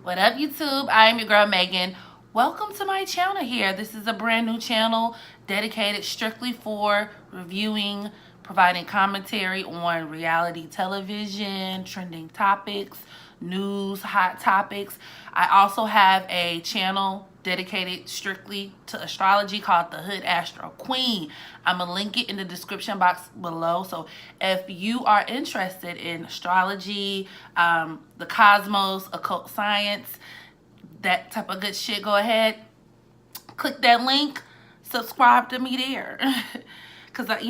What up, YouTube? I'm your girl Megan. Welcome to my channel here. This is a brand new channel dedicated strictly for reviewing, providing commentary on reality television, trending topics, news, hot topics. I also have a channel dedicated strictly to astrology called the Hood Astro Queen. I'm gonna link it in the description box below. So if you are interested in astrology, the cosmos, occult science, that type of good shit, go ahead, click that link, subscribe to me there. Because,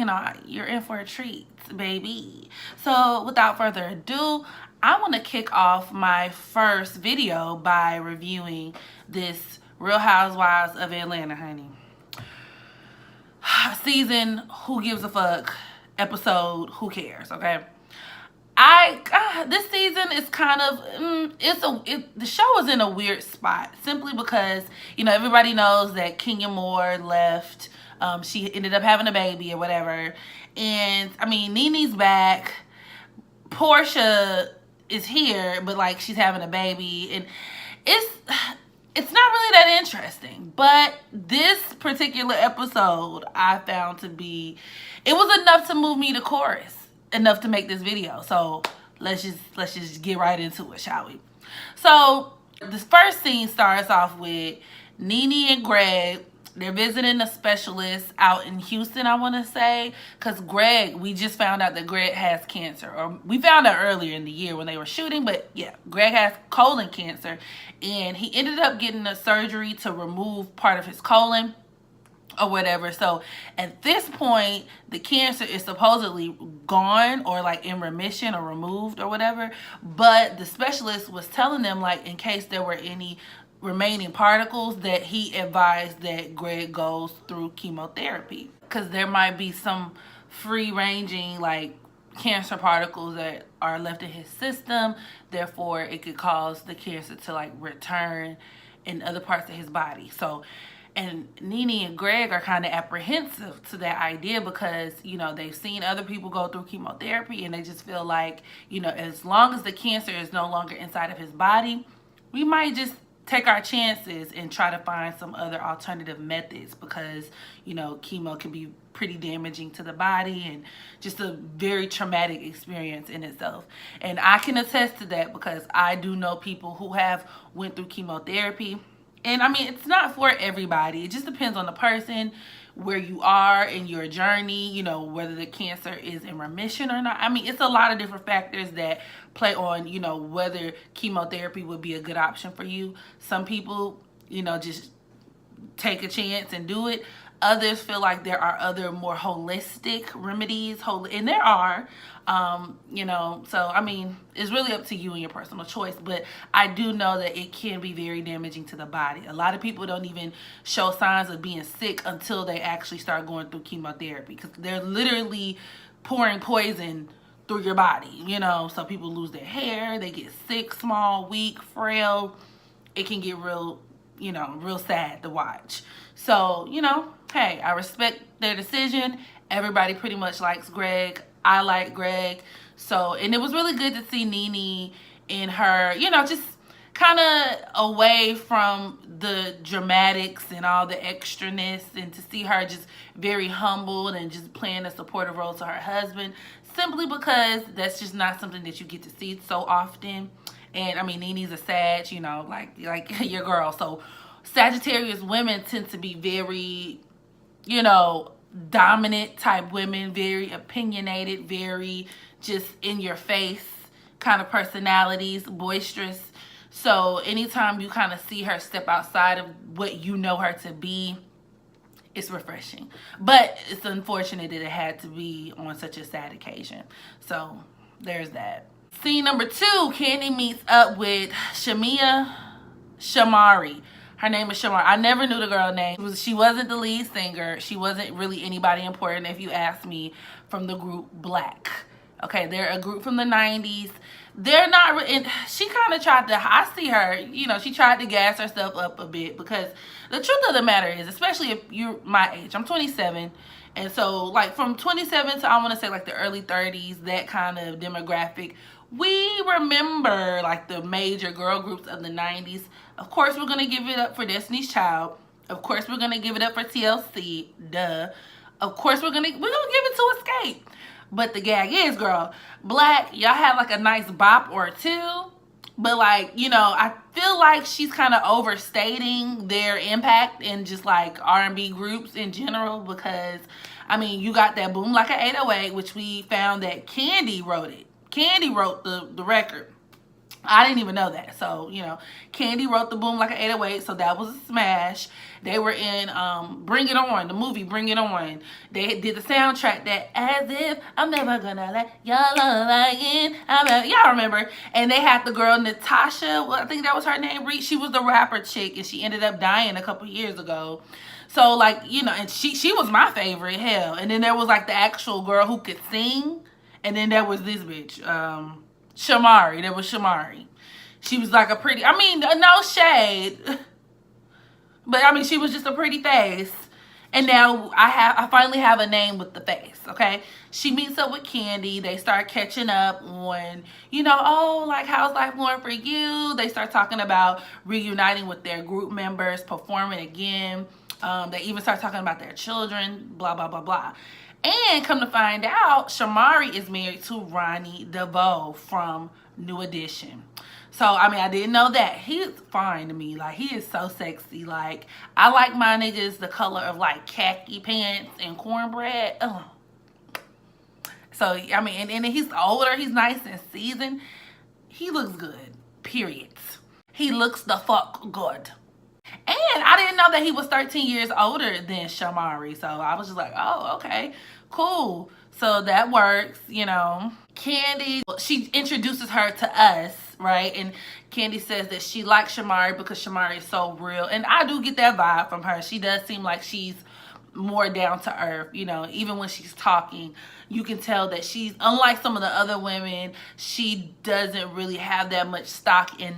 you're in for a treat, baby. So without further ado, I want to kick off my first video by reviewing this Real Housewives of Atlanta, honey. Season Who Gives a Fuck, episode Who Cares, okay? This season is kind of the show is in a weird spot simply because everybody knows that Kenya Moore left. She ended up having a baby or whatever, and I mean Nene's back. Porsha is here, but like she's having a baby, and it's not really that interesting. But this particular episode I found to be, it was enough to move me to chorus, enough to make this video. So let's just get right into it, shall we? So this first scene starts off with Nene and Greg. They're visiting a specialist out in Houston, I want to say, because we just found out that Greg has cancer, or we found out earlier in the year when they were shooting, but yeah, Greg has colon cancer, and he ended up getting a surgery to remove part of his colon or whatever. So at this point, the cancer is supposedly gone or like in remission or removed or whatever, but the specialist was telling them, like, in case there were any remaining particles, that he advised that Greg goes through chemotherapy because there might be some free-ranging like cancer particles that are left in his system. Therefore, it could cause the cancer to like return in other parts of his body. So, and Nene and Greg are kind of apprehensive to that idea because, they've seen other people go through chemotherapy, and they just feel like, as long as the cancer is no longer inside of his body, we might just take our chances and try to find some other alternative methods because, chemo can be pretty damaging to the body and just a very traumatic experience in itself. And I can attest to that because I do know people who have went through chemotherapy. And I mean, it's not for everybody. It just depends on the person, where you are in your journey, whether the cancer is in remission or not. I mean, it's a lot of different factors that play on, whether chemotherapy would be a good option for you. Some people, just take a chance and do it. Others feel like there are other more holistic remedies, and there are, so I mean, it's really up to you and your personal choice, but I do know that it can be very damaging to the body. A lot of people don't even show signs of being sick until they actually start going through chemotherapy because they're literally pouring poison through your body, so people lose their hair, they get sick, small, weak, frail. It can get real sad to watch. So, hey, I respect their decision. Everybody pretty much likes Greg. I like Greg. So, and it was really good to see Nene in her, just kind of away from the dramatics and all the extraness, and to see her just very humble and just playing a supportive role to her husband, simply because that's just not something that you get to see so often. And I mean, Nene's a Sag, like your girl. So Sagittarius women tend to be very, dominant type women, very opinionated, very just in your face kind of personalities, boisterous. So anytime you kind of see her step outside of what you know her to be, it's refreshing. But it's unfortunate that it had to be on such a sad occasion. So there's that. Scene number 2, Kandi meets up with Shamari. Her name is Shamari. I never knew the girl name. She wasn't the lead singer. She wasn't really anybody important, if you ask me, from the group Black. Okay, they're a group from the 90s. They're not, and she kind of tried to, I see her, she tried to gas herself up a bit, because the truth of the matter is, especially if you're my age, I'm 27, and so like from 27 to I want to say like the early 30s, that kind of demographic, We remember like the major girl groups of the 90s. Of course, we're gonna give it up for Destiny's Child. Of course, we're gonna give it up for TLC. Duh. Of course, we're gonna give it to Escape. But the gag is, girl, Black, y'all have like a nice bop or two. But like, you know, I feel like she's kind of overstating their impact in just like R&B groups in general, because I mean, you got that Boom Like a 808, which we found that Candy wrote it. Candy wrote the record. I didn't even know that. So, you know, Candy wrote the Boom Like an 808, so that was a smash. They were in Bring It On, the movie Bring It On. They did the soundtrack that As If I'm Never Gonna Let Y'all Love Again. Y'all remember. And they had the girl Natasha, well, I think that was her name. She was the rapper chick, and she ended up dying a couple years ago. So, like, you know, and she was my favorite, hell. And then there was, like, the actual girl who could sing. And then there was this bitch, Shamari. There was Shamari. She was like a pretty, I mean, no shade. But, I mean, she was just a pretty face. And now I finally have a name with the face, okay? She meets up with Candy. They start catching up on, you know, oh, like, how's life going for you? They start talking about reuniting with their group members, performing again. They even start talking about their children, blah, blah, blah, blah. And come to find out, Shamari is married to Ronnie DeVoe from New Edition. So, I mean, I didn't know that. He's fine to me. Like, he is so sexy. Like, I like my niggas the color of, like, khaki pants and cornbread. Ugh. So, I mean, and he's older. He's nice and seasoned. He looks good. Period. He looks the fuck good. And I didn't know that he was 13 years older than Shamari. So I was just like, oh, okay, cool. So that works, you know. Candy, she introduces her to us, right? And Candy says that she likes Shamari because Shamari is so real. And I do get that vibe from her. She does seem like she's more down to earth, you know. Even when she's talking, you can tell that she's, unlike some of the other women, she doesn't really have that much stock in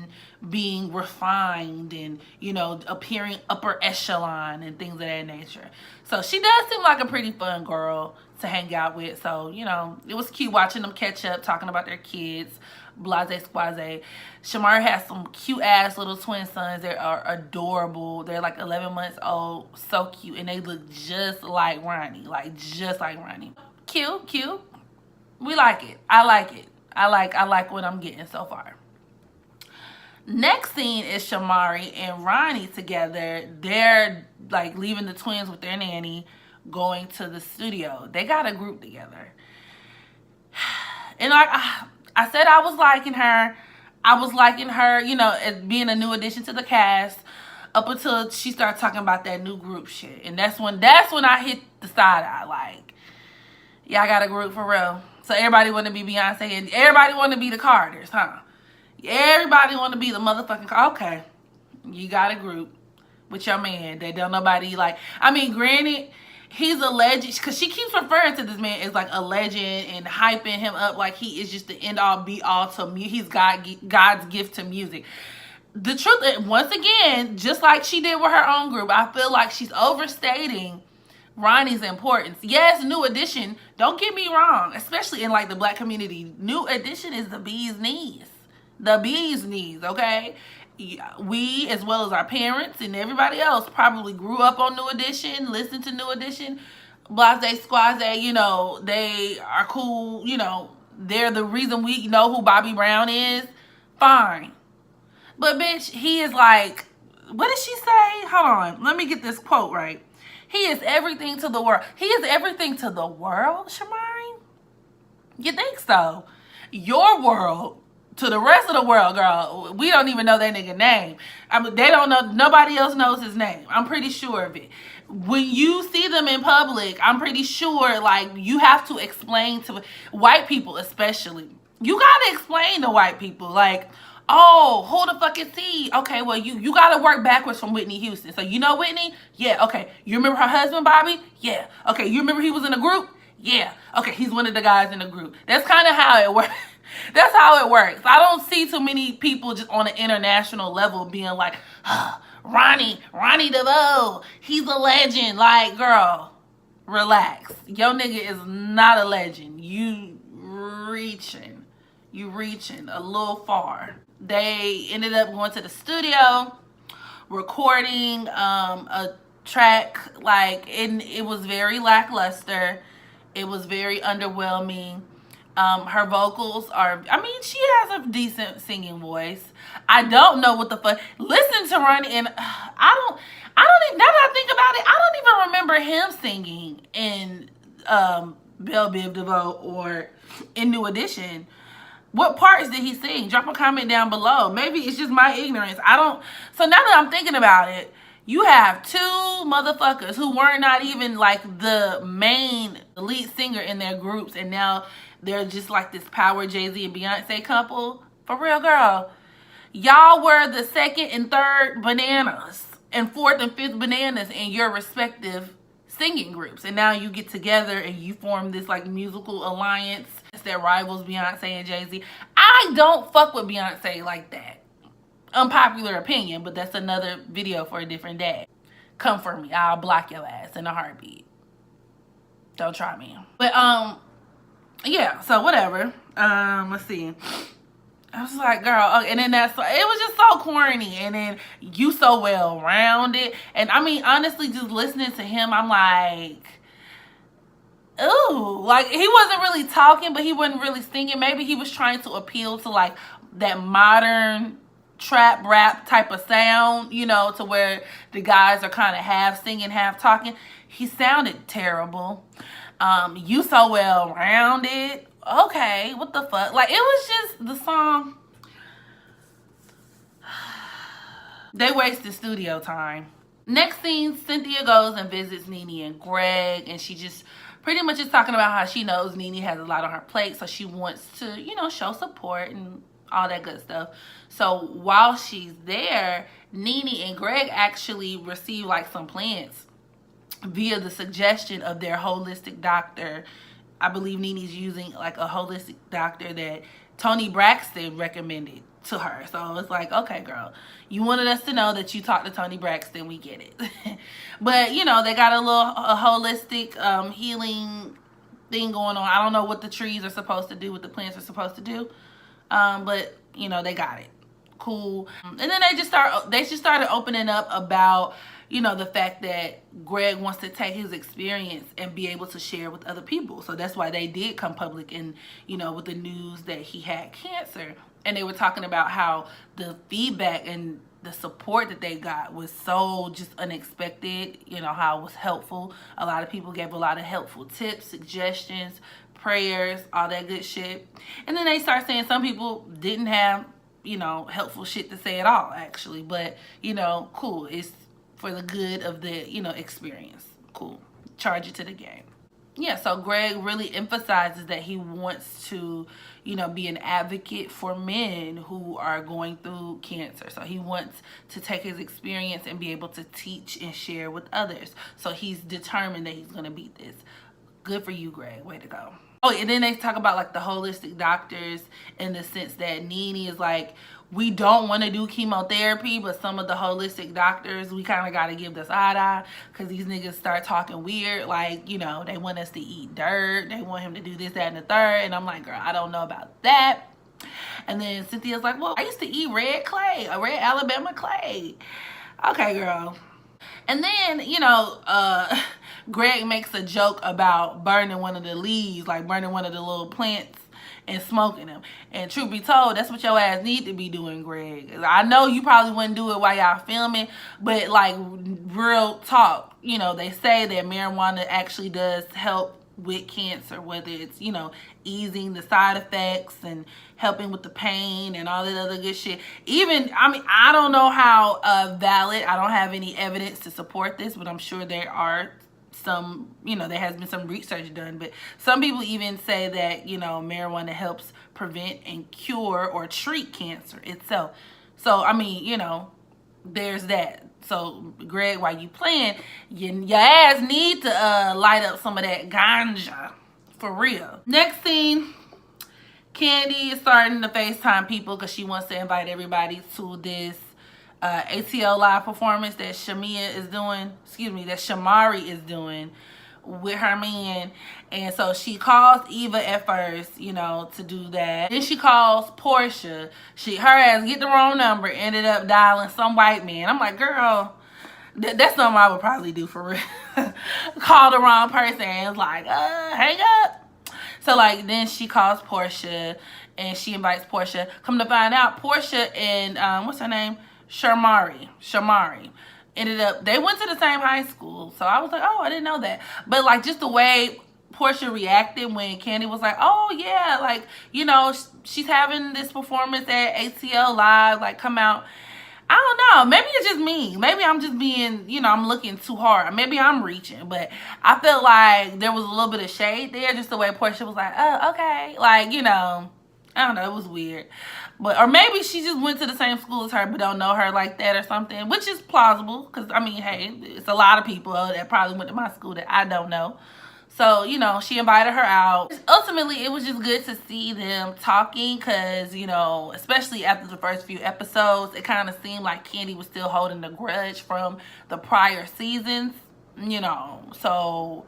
being refined and, you know, appearing upper echelon and things of that nature. So she does seem like a pretty fun girl to hang out with. So, you know, it was cute watching them catch up, talking about their kids, blase squaze. Shamari has some cute ass little twin sons. They are adorable. They're like 11 months old, so cute, and they look just like Ronnie, like just like Ronnie. Cute, cute. We like it. I like it. I like what I'm getting so far. Next scene is Shamari and Ronnie together. They're like leaving the twins with their nanny, going to the studio. They got a group together. And like I said, I was liking her. I was liking her, you know, as being a new addition to the cast, up until she started talking about that new group shit. And that's when I hit the side eye. Like, y'all got a group for real. So everybody want to be Beyonce and everybody want to be the Carters, huh? Everybody want to be the motherfucking okay. You got a group with your man that don't nobody like. I mean, granted, he's a legend because she keeps referring to this man as like a legend and hyping him up like he is just the end all be all to me. He's God's gift to music. The truth, once again, just like she did with her own group, I feel like she's overstating Ronnie's importance. Yes, New Edition, don't get me wrong, especially in like the Black community, New Edition is the bee's knees. The bee's knees, okay? We, as well as our parents and everybody else, probably grew up on New Edition, listened to New Edition, blase squaze, you know, they are cool, you know, they're the reason we know who Bobby Brown is. Fine. But bitch, he is like, what did she say? Hold on, let me get this quote right. He is everything to the world. He is everything to the world, Shamari? You think so? Your world to the rest of the world, girl, we don't even know that nigga name. I mean, they don't know, nobody else knows his name. I'm pretty sure of it. When you see them in public, I'm pretty sure, like, you have to explain to white people especially. You gotta explain to white people, like, oh, who the fuck is he? Okay, well, you gotta work backwards from Whitney Houston. So, you know Whitney? Yeah, okay. You remember her husband, Bobby? Yeah. Okay, you remember he was in a group? Yeah. Okay, he's one of the guys in the group. That's kind of how it works. That's how it works. I don't see too many people just on an international level being like, Ronnie DeVoe, he's a legend. Like, girl, relax. Your nigga is not a legend. You reaching. You reaching a little far. They ended up going to the studio, recording a track, like, and it was very lackluster. It was very underwhelming. Her vocals are, I mean, she has a decent singing voice. I don't know what the fuck. Listen to Ronnie, and I don't even, now that I think about it, I don't even remember him singing in Belle Biv DeVoe or in New Edition. What parts did he sing? Drop a comment down below. Maybe it's just my ignorance. I don't. So now that I'm thinking about it, you have two motherfuckers who were not even like the main lead singer in their groups, and now they're just like this power Jay-Z and Beyonce couple. For real, girl. Y'all were the second and third bananas and fourth and fifth bananas in your respective singing groups, and now you get together and you form this like musical alliance that rivals Beyonce and Jay-Z. I don't fuck with Beyonce like that. Unpopular opinion, but that's another video for a different day. Come for me, I'll block your ass in a heartbeat. Don't try me. But yeah, so whatever. Let's see. I was like, girl, and then it was just so corny, and then You So Well Rounded, and I mean, honestly, just listening to him, I'm like, ooh, like, he wasn't really talking, but he wasn't really singing. Maybe he was trying to appeal to like that modern trap rap type of sound, you know, to where the guys are kind of half singing, half talking. He sounded terrible. You So Well Rounded. Okay, what the fuck? Like, it was just the song. They wasted studio time. Next scene, Cynthia goes and visits Nene and Greg, and she just pretty much is talking about how she knows Nene has a lot on her plate, so she wants to, you know, show support and all that good stuff. So while she's there, Nene and Greg actually receive like some plants via the suggestion of their holistic doctor. I believe Nene's using like a holistic doctor that Toni Braxton recommended to her. So it's like, okay, girl, you wanted us to know that you talked to Toni Braxton. We get it. But, you know, they got a holistic healing thing going on. I don't know what the trees are supposed to do, what the plants are supposed to do. But, you know, they got it. Cool. And then they just started opening up about, you know, the fact that Greg wants to take his experience and be able to share with other people. So that's why they did come public and, you know, with the news that he had cancer. And they were talking about how the feedback and the support that they got was so just unexpected, you know, how it was helpful. A lot of people gave a lot of helpful tips, suggestions, prayers, all that good shit. And then they start saying some people didn't have, you know, helpful shit to say at all, actually. But, you know, cool. It's for the good of the, you know, experience. Cool. Charge it to the game. Yeah, so Greg really emphasizes that he wants to, you know, be an advocate for men who are going through cancer. So he wants to take his experience and be able to teach and share with others. So he's determined that he's going to beat this. Good for you, Greg. Way to go. Oh, and then they talk about like the holistic doctors in the sense that Nene is like, we don't want to do chemotherapy, but some of the holistic doctors, we kind of got to give the side eye because these niggas start talking weird. Like, you know, they want us to eat dirt. They want him to do this, that, and the third. And I'm like, girl, I don't know about that. And then Cynthia's like, well, I used to eat red clay, a red Alabama clay. Okay, girl. And then, you know, Greg makes a joke about burning one of the leaves, like burning one of the little plants and smoking them. And truth be told, that's what your ass need to be doing, Greg. I know you probably wouldn't do it while y'all filming, but like real talk, you know, they say that marijuana actually does help with cancer, whether it's, you know, easing the side effects and helping with the pain and all that other good shit. Even, I mean, I don't know how valid, I don't have any evidence to support this, but I'm sure there are some, you know, there has been some research done, but some people even say that, you know, marijuana helps prevent and cure or treat cancer itself. So, I mean, you know, there's that. So, Greg, while you playing, your ass need to light up some of that ganja. For real. Next scene, Candy is starting to FaceTime people because she wants to invite everybody to this ATL live performance that Shamia is doing, that Shamari is doing with her man. And so she calls Eva at first, you know, to do that. Then she calls Porsha. Her ass get the wrong number, ended up dialing some white man. I'm like, girl, that's something I would probably do for real. Call the wrong person and it's like, hang up. So like then she calls Porsha and she invites Porsha. Come to find out, Porsha and what's her name? Shamari ended up, they went to the same high school. So I was like, oh, I didn't know that. But like just the way Porsha reacted when Kandi was like, oh yeah, like, you know, she's having this performance at ATL Live, like come out. I don't know. Maybe it's just me. Maybe I'm just being, you know, I'm looking too hard. Maybe I'm reaching. But I felt like there was a little bit of shade there. Just the way Porsha was like, oh, okay. Like, you know, I don't know. It was weird. But, or maybe she just went to the same school as her but don't know her like that or something. Which is plausible. Because, I mean, hey, it's a lot of people that probably went to my school that I don't know. So, you know, she invited her out. Ultimately, it was just good to see them talking because, you know, especially after the first few episodes, it kind of seemed like Kandi was still holding the grudge from the prior seasons, you know. So,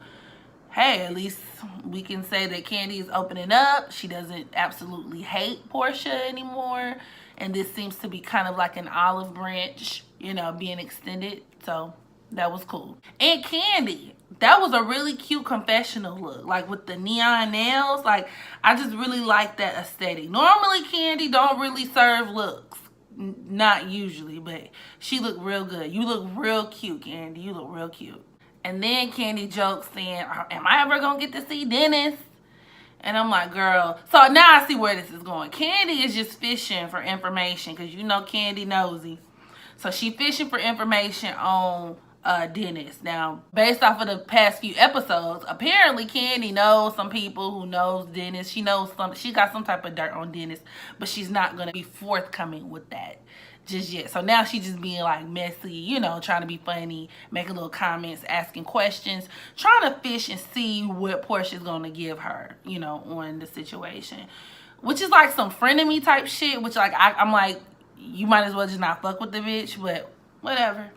hey, at least we can say that Kandi is opening up. She doesn't absolutely hate Porsha anymore. And this seems to be kind of like an olive branch, you know, being extended. So, that was cool. And Kandi. That was a really cute confessional look, like with the neon nails. Like, I just really like that aesthetic. Normally, Kandi don't really serve looks. Not usually, but she looked real good. You look real cute, Kandi. You look real cute. And then Kandi jokes saying, am I ever going to get to see Dennis? And I'm like, girl. So now I see where this is going. Kandi is just fishing for information because you know Kandi nosy. So she fishing for information on Dennis. Now, based off of the past few episodes, apparently Kandi knows some people who knows Dennis. She knows she got some type of dirt on Dennis, but she's not gonna be forthcoming with that just yet. So now she's just being like messy, you know, trying to be funny, making little comments, asking questions, trying to fish and see what Porsha's gonna give her, you know, on the situation, which is like some frenemy type shit. Which like I'm like, you might as well just not fuck with the bitch, but whatever.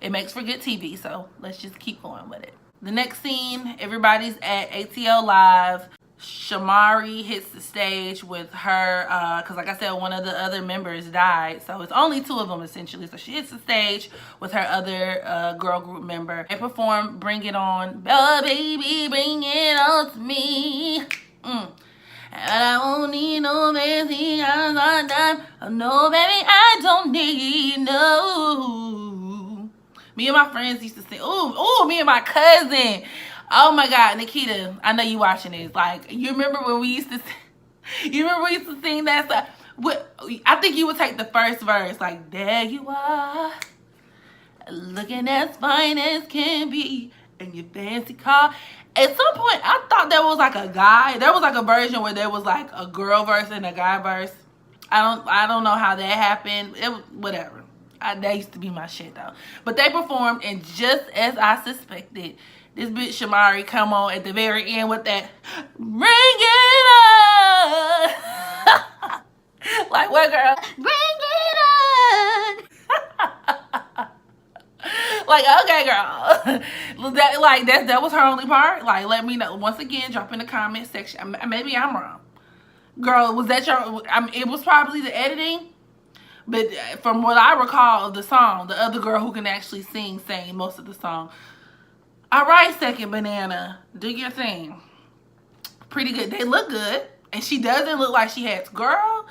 It makes for good TV, so let's just keep going with it. The next scene, everybody's at ATL Live. Shamari hits the stage with her, because like I said, one of the other members died. So it's only two of them, essentially. So she hits the stage with her other girl group member. They perform Bring It On. Oh, baby, bring it on to me. And I won't need no fancy on time. Oh, no, baby, I don't need no. Me and my friends used to sing. Ooh, me and my cousin. Oh my God, Nikita, I know you watching this. Like, you remember when we used to sing that stuff? I think you would take the first verse, like, there you are, looking as fine as can be in your fancy car. At some point, I thought there was like a guy. There was like a version where there was like a girl verse and a guy verse. I don't know how that happened. It was whatever. That used to be my shit though. But they performed, and just as I suspected, this bitch Shamari come on at the very end with that bring it on. Like, what, girl? Bring it on. Like, okay, girl. That was her only part. Like, let me know. Once again, drop in the comment section. Maybe I'm wrong. Girl, was that your... it was probably the editing. But from what I recall of the song, the other girl who can actually sing sang most of the song. All right, Second Banana, do your thing. Pretty good. They look good. And she doesn't look like she had... Girl,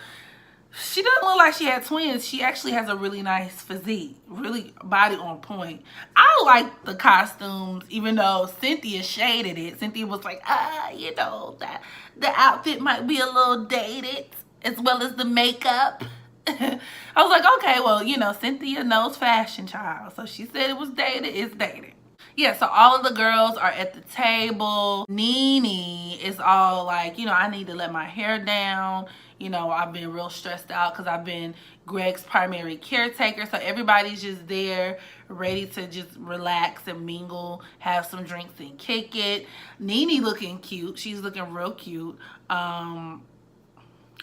she doesn't look like she had twins. She actually has a really nice physique. Really body on point. I like the costumes, even though Cynthia shaded it. Cynthia was like, you know, the outfit might be a little dated, as well as the makeup. I was like, okay, well, you know, Cynthia knows fashion, child. So she said it was dated. It's dated. Yeah, so all of the girls are at the table. Nene is all like, you know, I need to let my hair down. You know, I've been real stressed out because I've been Greg's primary caretaker. So everybody's just there, ready to just relax and mingle, have some drinks and kick it. Nene looking cute. She's looking real cute.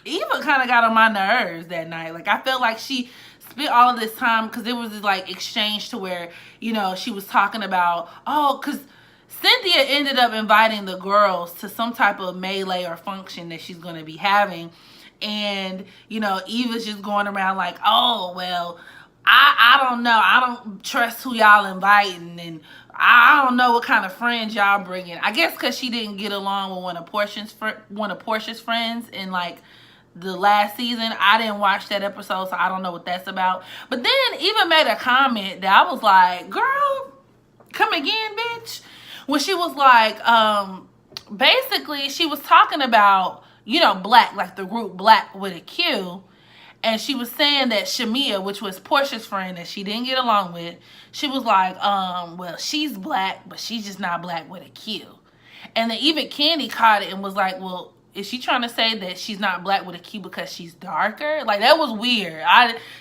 Eva kind of got on my nerves that night. Like, I felt like she spent all of this time, because it was this like exchange to where, you know, she was talking about, oh, because Cynthia ended up inviting the girls to some type of melee or function that she's going to be having. And, you know, Eva's just going around like, oh, well, I don't know. I don't trust who y'all inviting. And I don't know what kind of friends y'all bringing. I guess because she didn't get along with one of Porsha's friends in, like, the last season. I didn't watch that episode, so I don't know what that's about. But then Eva made a comment that I was like, girl, come again, bitch. When she was like, basically, she was talking about, you know, Black, like the group Black with a Q. And she was saying that Shamia, which was Porsha's friend that she didn't get along with, she was like, well, she's Black, but she's just not Black with a Q. And then even Candy caught it and was like, well, is she trying to say that she's not Black with a Q because she's darker? Like, that was weird.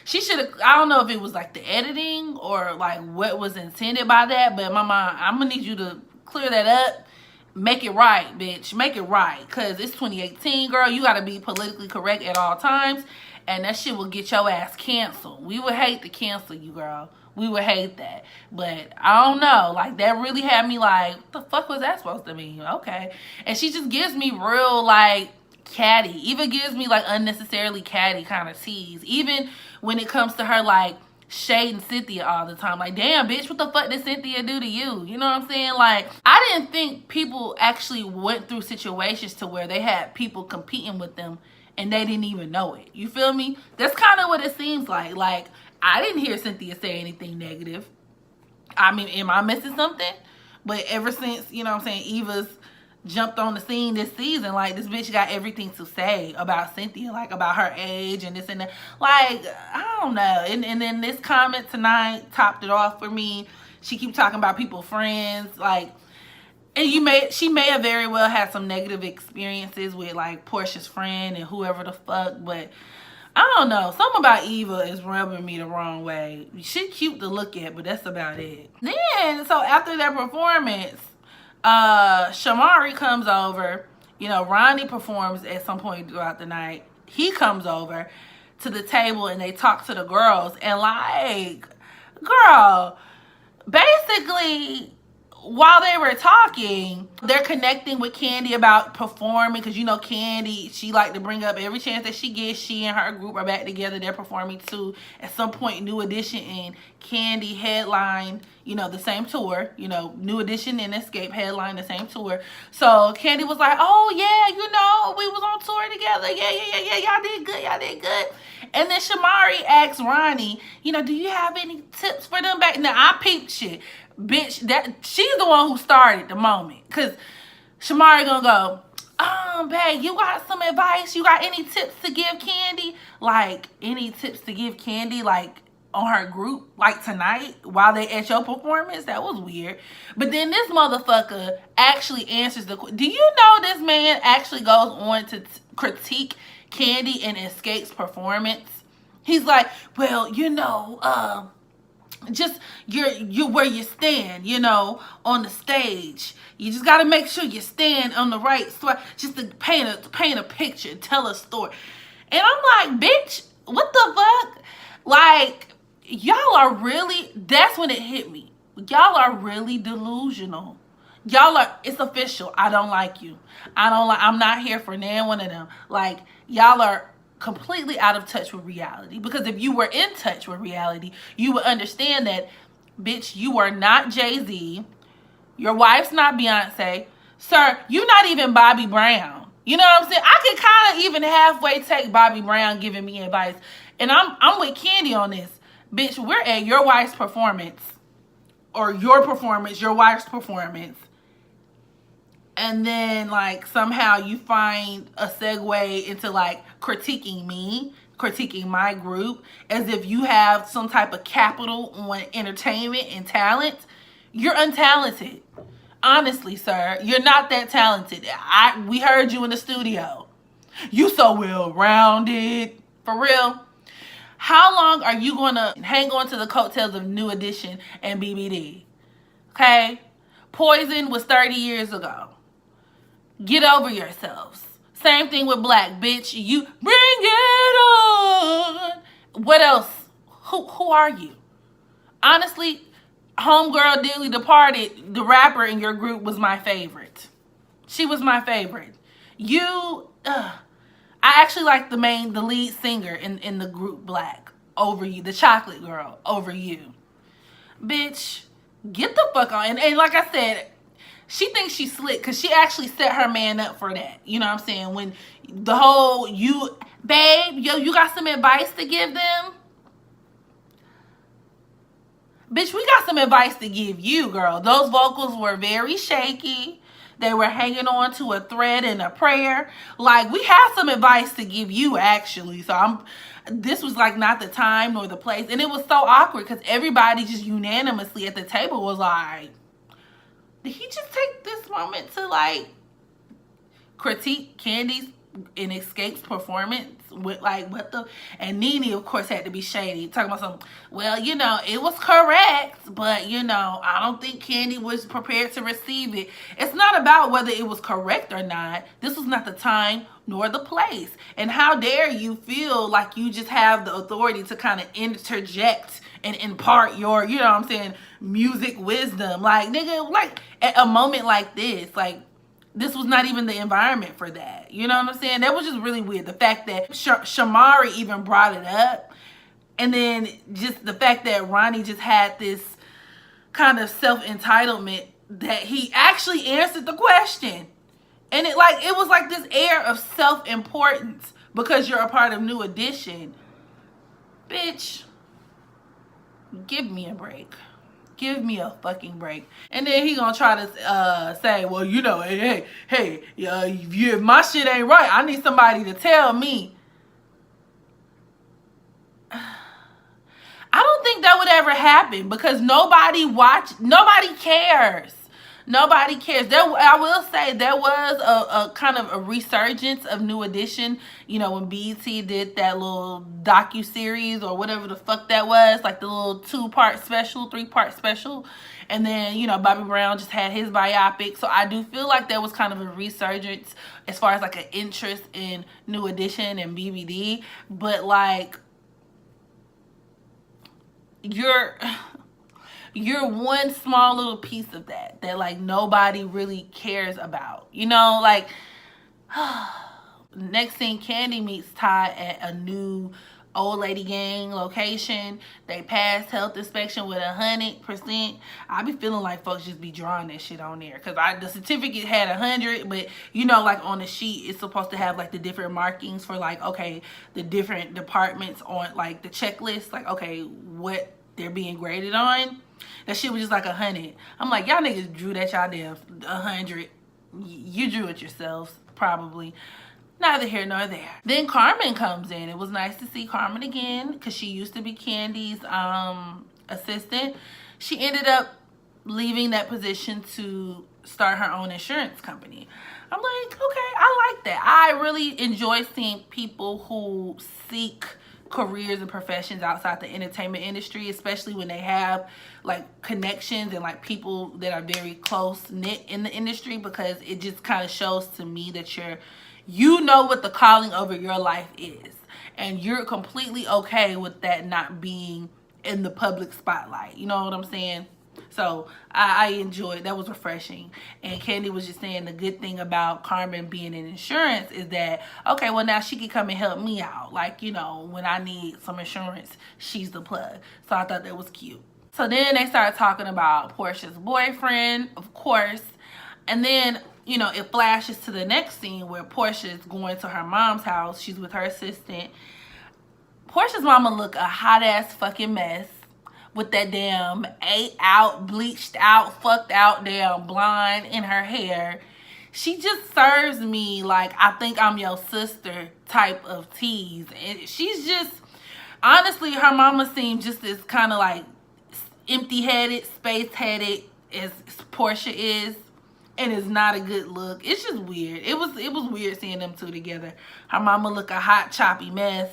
She should have, I don't know if it was like the editing or like what was intended by that, but Mama, I'm gonna need you to clear that up. Make it right, bitch. Make it right. Because it's 2018, girl. You got to be politically correct at all times. And that shit will get your ass canceled. We would hate to cancel you, girl. We would hate that. But I don't know. Like, that really had me like, what the fuck was that supposed to mean? Okay. And she just gives me real, like, catty. Even gives me, like, unnecessarily catty kind of tease. Even when it comes to her, like, shading Cynthia all the time. Like, damn, bitch, what the fuck did Cynthia do to you? You know what I'm saying? Like, I didn't think people actually went through situations to where they had people competing with them and they didn't even know it. You feel me? That's kind of what it seems like. Like, I didn't hear Cynthia say anything negative. I mean, am I missing something? But ever since, you know what I'm saying, Eva's jumped on the scene this season, like, this bitch got everything to say about Cynthia, like, about her age and this and that. Like, I don't know. And then this comment tonight topped it off for me. She keep talking about people friends, like, and she may have very well had some negative experiences with, like, Porsha's friend and whoever the fuck, but I don't know. Something about Eva is rubbing me the wrong way. She's cute to look at, but that's about it. Then, so after that performance, Shamari comes over. You know, Ronnie performs at some point throughout the night. He comes over to the table and they talk to the girls. And, like, girl, basically, while they were talking, they're connecting with Candy about performing, because, you know, Candy, she like to bring up every chance that she gets. She and her group are back together. They're performing too. At some point, New Edition and Candy headline, you know, the same tour. You know, New Edition and Escape headline the same tour. So Candy was like, oh yeah, you know, we was on tour together. Yeah. Y'all did good. Y'all did good. And then Shamari asks Ronnie, you know, do you have any tips for them back? Now, I peeped shit. Bitch, that she's the one who started the moment. Cause Shamari gonna go, babe, you got some advice? You got any tips to give Candy? Like, any tips to give Candy, like, on her group, like, tonight, while they at your performance? That was weird. But then this motherfucker actually answers the question. Do you know this man actually goes on to critique Candy and Escape's performance? He's like, well, you know, just you're where you stand, you know, on the stage. You just got to make sure you stand on the right spot, just to paint a picture, tell a story. And I'm like, bitch, what the fuck? Like, y'all are really, that's when it hit me. Y'all are really delusional. Y'all are, it's official. I don't like you. I'm not here for neither one of them. Like, y'all are completely out of touch with reality. Because if you were in touch with reality, you would understand that, bitch, you are not Jay-Z. Your wife's not Beyonce. Sir, you're not even Bobby Brown. You know what I'm saying? I could kind of even halfway take Bobby Brown giving me advice. And I'm with Candy on this. Bitch, we're at your wife's performance. Or your performance, your wife's performance. And then, like, somehow you find a segue into, like, critiquing me, critiquing my group, as if you have some type of capital on entertainment and talent. You're untalented. Honestly, sir, you're not that talented. We heard you in the studio. You so well-rounded. For real. How long are you going to hang on to the coattails of New Edition and BBD? Okay? Poison was 30 years ago. Get over yourselves. Same thing with Black, bitch. You bring it on. What else? Who are you? Honestly, homegirl Dearly Departed, the rapper in your group, was my favorite. She was my favorite. I actually like the lead singer in the group Black over you, the chocolate girl over you. Bitch, get the fuck on. And like I said, she thinks she's slick because she actually set her man up for that. You know what I'm saying? When the whole, babe, you got some advice to give them? Bitch, we got some advice to give you, girl. Those vocals were very shaky. They were hanging on to a thread and a prayer. Like, we have some advice to give you, actually. So this was like not the time nor the place. And it was so awkward because everybody just unanimously at the table was like, did he just take this moment to like critique Candy's and Escape's performance with like what the, and Nene of course had to be shady, talking about some, well, it was correct, but I don't think Candy was prepared to receive it. It's not about whether it was correct or not. This was not the time nor the place. And how dare you feel like you just have the authority to kind of interject and impart your, music wisdom. Like, nigga, like at a moment like this, this was not even the environment for that. You know what I'm saying? That was just really weird. The fact that Shamari even brought it up. And then just the fact that Ronnie just had this kind of self-entitlement that he actually answered the question. And it was like this air of self-importance because you're a part of New Edition. Bitch, give me a break. Give me a fucking break. And then he gonna try to say, well, hey, if my shit ain't right, I need somebody to tell me. I don't think that would ever happen because nobody cares. Nobody cares. I will say there was a kind of a resurgence of New Edition, when BET did that little docu-series or whatever the fuck that was, like the little 2-part special, 3-part special. And then, Bobby Brown just had his biopic. So I do feel like there was kind of a resurgence as far as like an interest in New Edition and BBD. But like, you're one small little piece of that like nobody really cares about. Next thing, Candy meets Ty at a new old lady gang location. They passed health inspection with 100%. I be feeling like folks just be drawing that shit on there because the certificate had 100, but like on the sheet it's supposed to have like the different markings for like, okay, the different departments on like the checklist, like, okay, what they're being graded on. That shit was just like 100. I'm like, y'all niggas drew that y'all damn 100. You drew it yourselves, probably. Neither here nor there. Then Carmen comes in. It was nice to see Carmen again because she used to be Candy's assistant. She ended up leaving that position to start her own insurance company. I'm like, okay, I like that. I really enjoy seeing people who seek careers and professions outside the entertainment industry, especially when they have like connections and like people that are very close knit in the industry, because it just kind of shows to me that you know what the calling over your life is, and you're completely okay with that not being in the public spotlight. You know what I'm saying? So I enjoyed, that was refreshing. And Candy was just saying the good thing about Carmen being in insurance is that, okay, well now she can come and help me out. Like, when I need some insurance, she's the plug. So I thought that was cute. So then they started talking about Porsha's boyfriend, of course. And then, it flashes to the next scene where Porsha is going to her mom's house. She's with her assistant. Porsha's mama look a hot ass fucking mess with that damn ate out, bleached out, fucked out damn blonde in her hair. She just serves me like I think I'm your sister type of tease. And she's just, honestly, her mama seemed just as kind of like empty-headed, space-headed as Porsha is. And it's not a good look. It's just weird. It was weird seeing them two together. Her mama look a hot, choppy mess.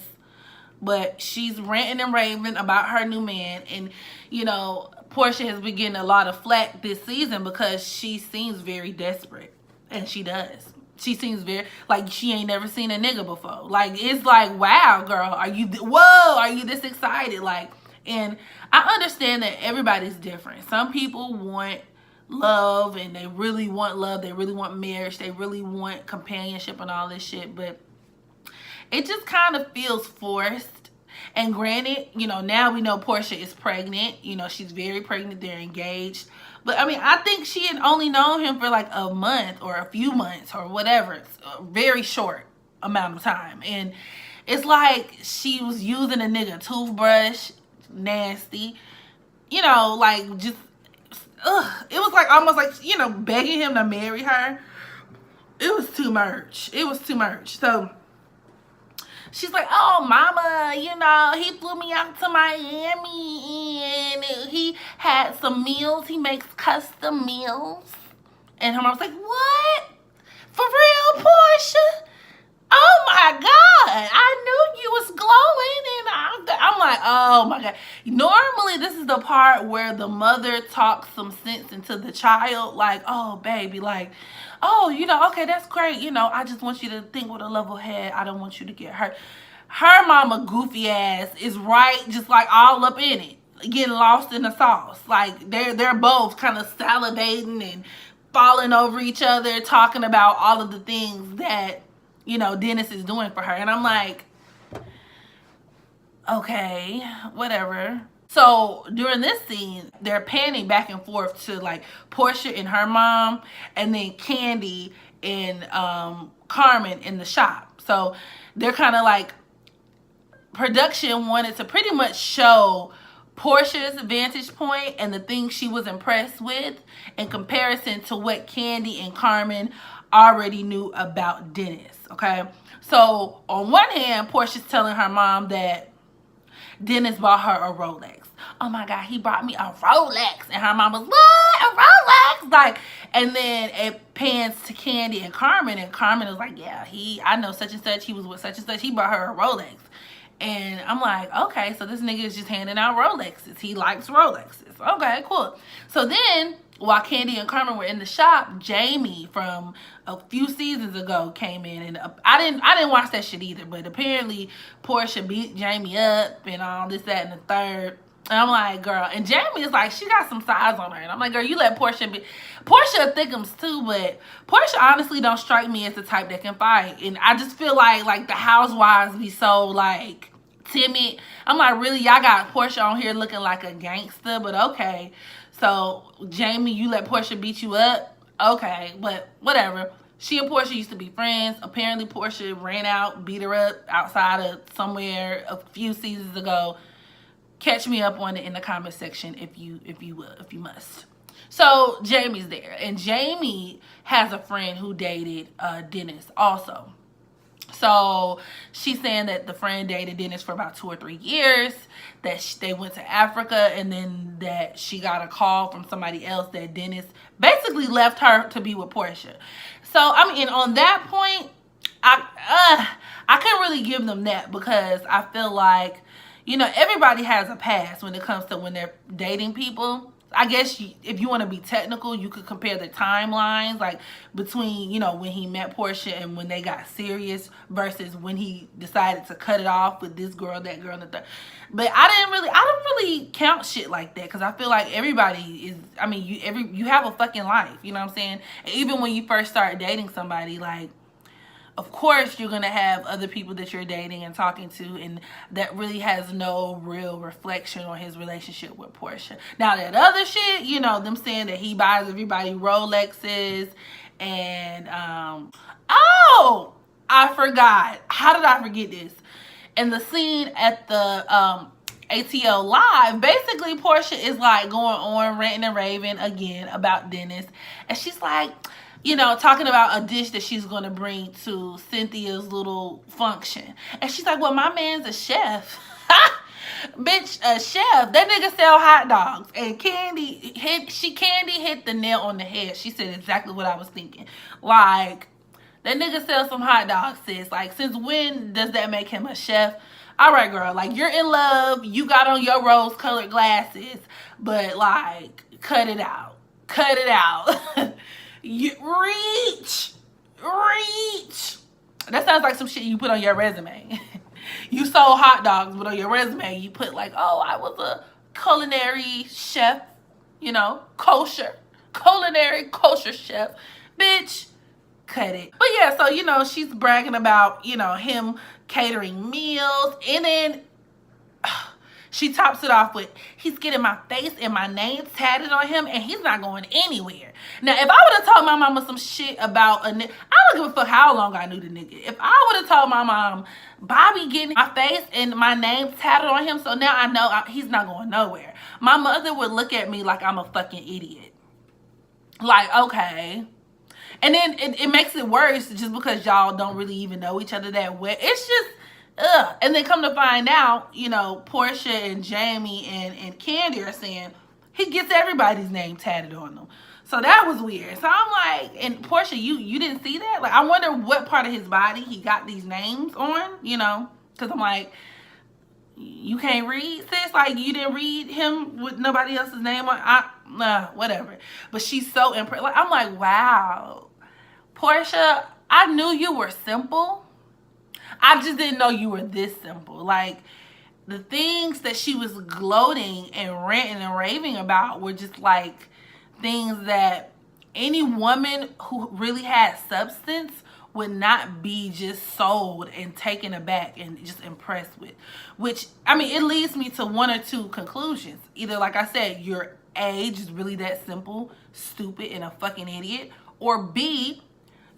But she's ranting and raving about her new man. And, Porsha has been getting a lot of flack this season because she seems very desperate. And she does. She seems very, like she ain't never seen a nigga before. Like, it's like, wow, girl, are you this excited? Like, And I understand that everybody's different. Some people want love and they really want love. They really want marriage. They really want companionship and all this shit. But it just kind of feels forced. And granted, you know, now we know Porsha is pregnant. You know, she's very pregnant. They're engaged. But I mean, I think she had only known him for like a month or a few months or whatever. It's a very short amount of time. And it's like she was using a nigga toothbrush. Nasty. You know, like just, ugh. It was like almost like, you know, begging him to marry her. It was too much. It was too much. So she's like, oh, mama, you know, he flew me out to Miami and he had some meals. He makes custom meals. And her mom's like, what? For real, Porsha? Oh my God, I knew you was glowing. And I'm like, oh my God. Normally, this is the part where the mother talks some sense into the child. Like, oh, baby, like, oh, you know, okay, that's great. You know, I just want you to think with a level head. I don't want you to get hurt. Her mama goofy ass is right, just like all up in it, getting lost in the sauce. Like, they're both kind of salivating and falling over each other, talking about all of the things that, you know, Dennis is doing for her. And I'm like, okay, whatever. So during this scene, they're panning back and forth to like Porsha and her mom, and then Candy and Carmen in the shop. So they're kind of like, production wanted to pretty much show Porsha's vantage point and the things she was impressed with in comparison to what Candy and Carmen already knew about Dennis. Okay, so on one hand, Porsha's telling her mom that Dennis bought her a Rolex. Oh my God, he brought me a Rolex. And her mom was, what? A Rolex? Like, and then it pans to Candy and Carmen was like, yeah, I know such and such. He was with such and such. He brought her a Rolex. And I'm like, okay, so this nigga is just handing out Rolexes. He likes Rolexes. Okay, cool. So then, while Candy and Carmen were in the shop, Jamie from a few seasons ago came in, and I didn't watch that shit either, but apparently Porsha beat Jamie up and all this, that, and the third. And I'm like, girl, and Jamie is like, she got some size on her. And I'm like, girl, you let Porsha be. Porsha thickums too, but Porsha honestly don't strike me as the type that can fight. And I just feel like the housewives be so like timid. I'm like, really, y'all got Porsha on here looking like a gangster, but okay. So Jamie, you let Porsha beat you up? Okay, but whatever. She and Porsha used to be friends. Apparently Porsha ran out, beat her up outside of somewhere a few seasons ago. Catch me up on it in the comment section if you must. So Jamie's there, and Jamie has a friend who dated Dennis also. So she's saying that the friend dated Dennis for about 2 or 3 years, that they went to Africa, and then that she got a call from somebody else that Dennis basically left her to be with Porsha. So I mean, on that point, I couldn't really give them that, because I feel like, you know, everybody has a past when it comes to when they're dating people. I guess if you want to be technical, you could compare the timelines, like between, you know, when he met Porsha and when they got serious versus when he decided to cut it off with this girl, that girl, and the third. But I don't really count shit like that, because I feel like everybody is, I mean, you have a fucking life, you know what I'm saying? And even when you first start dating somebody, like, of course you're going to have other people that you're dating and talking to, and that really has no real reflection on his relationship with Porsha. Now that other shit, you know, them saying that he buys everybody Rolexes and, oh, I forgot. How did I forget this? In the scene at the ATL Live, basically Porsha is like going on ranting and raving again about Dennis. And she's like, you know, talking about a dish that she's going to bring to Cynthia's little function. And she's like, well, my man's a chef. Bitch, a chef. That nigga sell hot dogs. And Candy hit the nail on the head. She said exactly what I was thinking. Like, that nigga sells some hot dogs, sis. Like, since when does that make him a chef? All right, girl. Like, you're in love. You got on your rose-colored glasses. But, like, cut it out. Cut it out. Reach. That sounds like some shit you put on your resume. You sold hot dogs, but on your resume you put like, oh, I was a culinary chef, you know, culinary kosher chef. Bitch, cut it. But yeah, so you know, she's bragging about, you know, him catering meals, and then she tops it off with, he's getting my face and my name tatted on him, and he's not going anywhere. Now, if I would have told my mama some shit about a nigga, I don't give a fuck how long I knew the nigga. If I would have told my mom, Bobby getting my face and my name tatted on him, so now I know he's not going nowhere, my mother would look at me like I'm a fucking idiot. Like, okay. And then it makes it worse just because y'all don't really even know each other that well. It's just, ugh. And then come to find out, you know, Porsha and Jamie and Candy are saying he gets everybody's name tatted on them. So that was weird. So I'm like, and Porsha, you didn't see that? Like, I wonder what part of his body he got these names on, you know? Because I'm like, you can't read, sis? Like, you didn't read him with nobody else's name on? Whatever. But she's so impressed. Like, I'm like, wow. Porsha, I knew you were simple. I just didn't know you were this simple. Like, the things that she was gloating and ranting and raving about were just like things that any woman who really had substance would not be just sold and taken aback and just impressed with. Which, I mean, it leads me to one or two conclusions. Either, like I said, your age is really that simple, stupid, and a fucking idiot. Or B,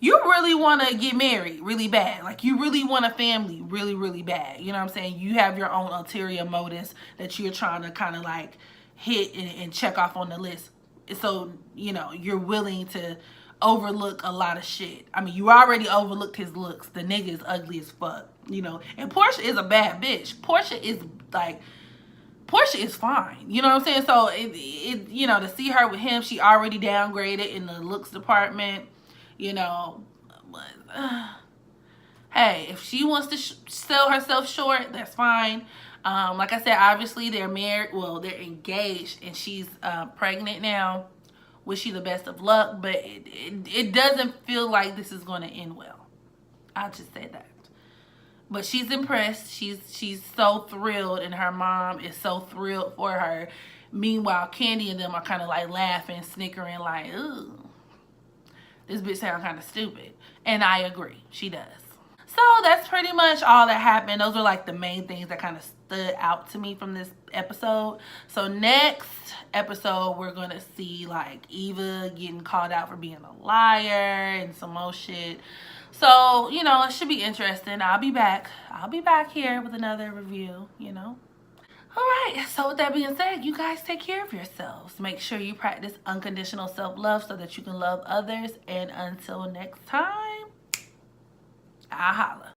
you really want to get married really bad. Like, you really want a family really, really bad. You know what I'm saying? You have your own ulterior motives that you're trying to kind of like hit and check off on the list. So, you know, you're willing to overlook a lot of shit. I mean, you already overlooked his looks. The nigga is ugly as fuck, you know. And Porsha is a bad bitch. Porsha is like, Porsha is fine. You know what I'm saying? So, it you know, to see her with him, she already downgraded in the looks department. You know, but, hey, if she wants to sell herself short, that's fine. Like I said, obviously they're married. Well, they're engaged, and she's pregnant now. Wish you the best of luck, but it doesn't feel like this is going to end well. I'll just say that. But she's impressed. She's so thrilled, and her mom is so thrilled for her. Meanwhile, Candy and them are kind of like laughing, snickering, like, ooh. This bitch sounds kind of stupid. And I agree. She does. So that's pretty much all that happened. Those are like the main things that kind of stood out to me from this episode. So next episode, we're going to see like Eva getting called out for being a liar and some more shit. So, you know, it should be interesting. I'll be back. I'll be back here with another review, you know. Alright, so with that being said, you guys take care of yourselves. Make sure you practice unconditional self-love so that you can love others. And until next time, I'll holla.